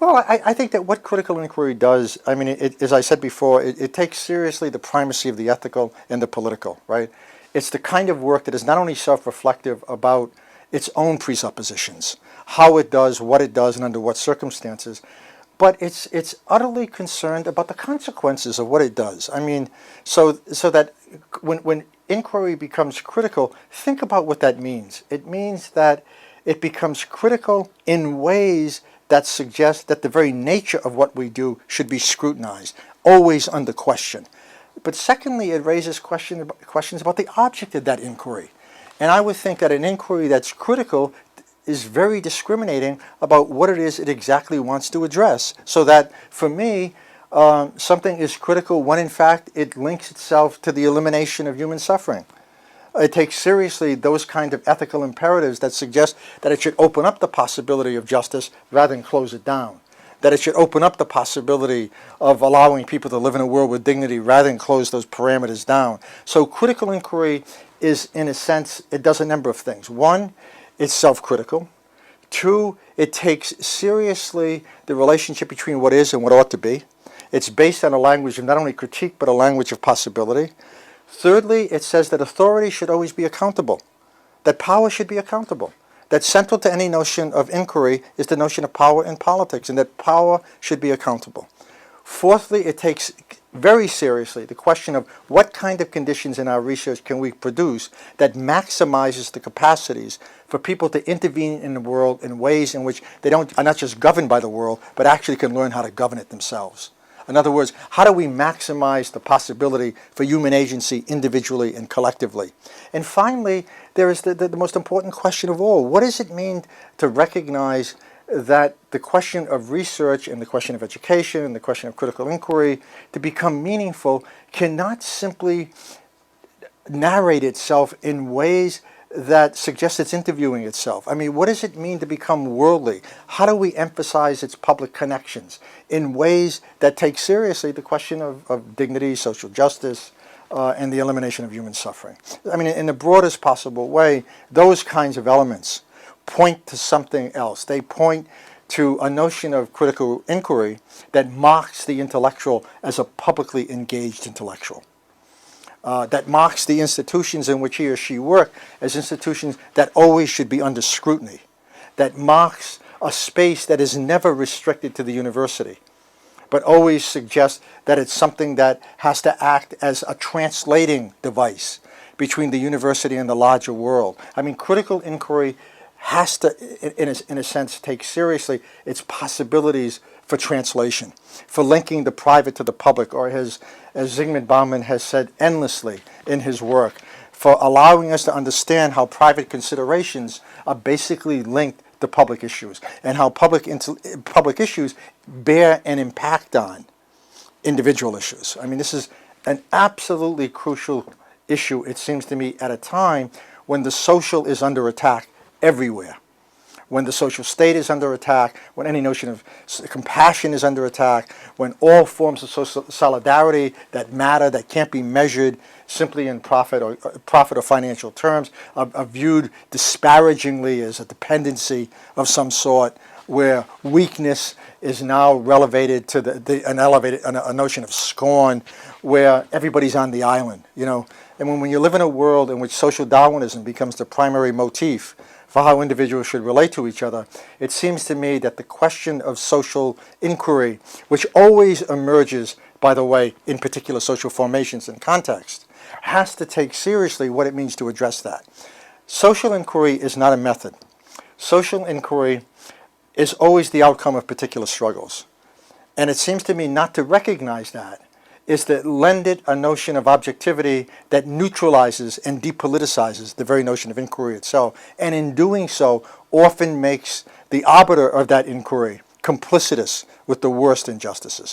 Well, I think that what critical inquiry does, I mean, as I said before, it takes seriously the primacy of the ethical and the political, right? It's the kind of work that is not only self-reflective about its own presuppositions, how it does, what it does, and under what circumstances, but it's utterly concerned about the consequences of what it does. I mean, so that when inquiry becomes critical, think about what that means. It means that it becomes critical in ways that suggest that the very nature of what we do should be scrutinized, always under question. But secondly, it raises questions about the object of that inquiry. And I would think that an inquiry that's critical is very discriminating about what it is it exactly wants to address. So that, for me, something is critical when in fact it links itself to the elimination of human suffering. It takes seriously those kind of ethical imperatives that suggest that it should open up the possibility of justice rather than close it down. That it should open up the possibility of allowing people to live in a world with dignity rather than close those parameters down. So critical inquiry is, in a sense, it does a number of things. One, it's self-critical. Two, it takes seriously the relationship between what is and what ought to be. It's based on a language of not only critique, but a language of possibility. Thirdly, it says that authority should always be accountable, that power should be accountable, that central to any notion of inquiry is the notion of power in politics, and that power should be accountable. Fourthly, it takes very seriously the question of what kind of conditions in our research can we produce that maximizes the capacities for people to intervene in the world in ways in which they are not just governed by the world, but actually can learn how to govern it themselves. In other words, how do we maximize the possibility for human agency individually and collectively? And finally, there is the most important question of all. What does it mean to recognize that the question of research and the question of education and the question of critical inquiry, to become meaningful, cannot simply narrate itself in ways that suggests it's interviewing itself? I mean, what does it mean to become worldly? How do we emphasize its public connections in ways that take seriously the question of dignity, social justice, and the elimination of human suffering? I mean, in the broadest possible way, those kinds of elements point to something else. They point to a notion of critical inquiry that mocks the intellectual as a publicly engaged intellectual. That mocks the institutions in which he or she work as institutions that always should be under scrutiny, that mocks a space that is never restricted to the university, but always suggests that it's something that has to act as a translating device between the university and the larger world. I mean, critical inquiry has to, in a sense, take seriously its possibilities for translation, for linking the private to the public, or as Zygmunt Bauman has said endlessly in his work, for allowing us to understand how private considerations are basically linked to public issues, and how public issues bear an impact on individual issues. I mean, this is an absolutely crucial issue, it seems to me, at a time when the social is under attack everywhere. When the social state is under attack, when any notion of compassion is under attack, when all forms of social solidarity that matter, that can't be measured simply in profit or financial terms, are viewed disparagingly as a dependency of some sort, where weakness is now relegated to a notion of scorn, where everybody's on the island, you know. And when you live in a world in which social Darwinism becomes the primary motif for how individuals should relate to each other, it seems to me that the question of social inquiry, which always emerges, by the way, in particular social formations and context, has to take seriously what it means to address that. Social inquiry is not a method. Social inquiry is always the outcome of particular struggles. And it seems to me not to recognize that is to lend it a notion of objectivity that neutralizes and depoliticizes the very notion of inquiry itself, and in doing so often makes the arbiter of that inquiry complicitous with the worst injustices.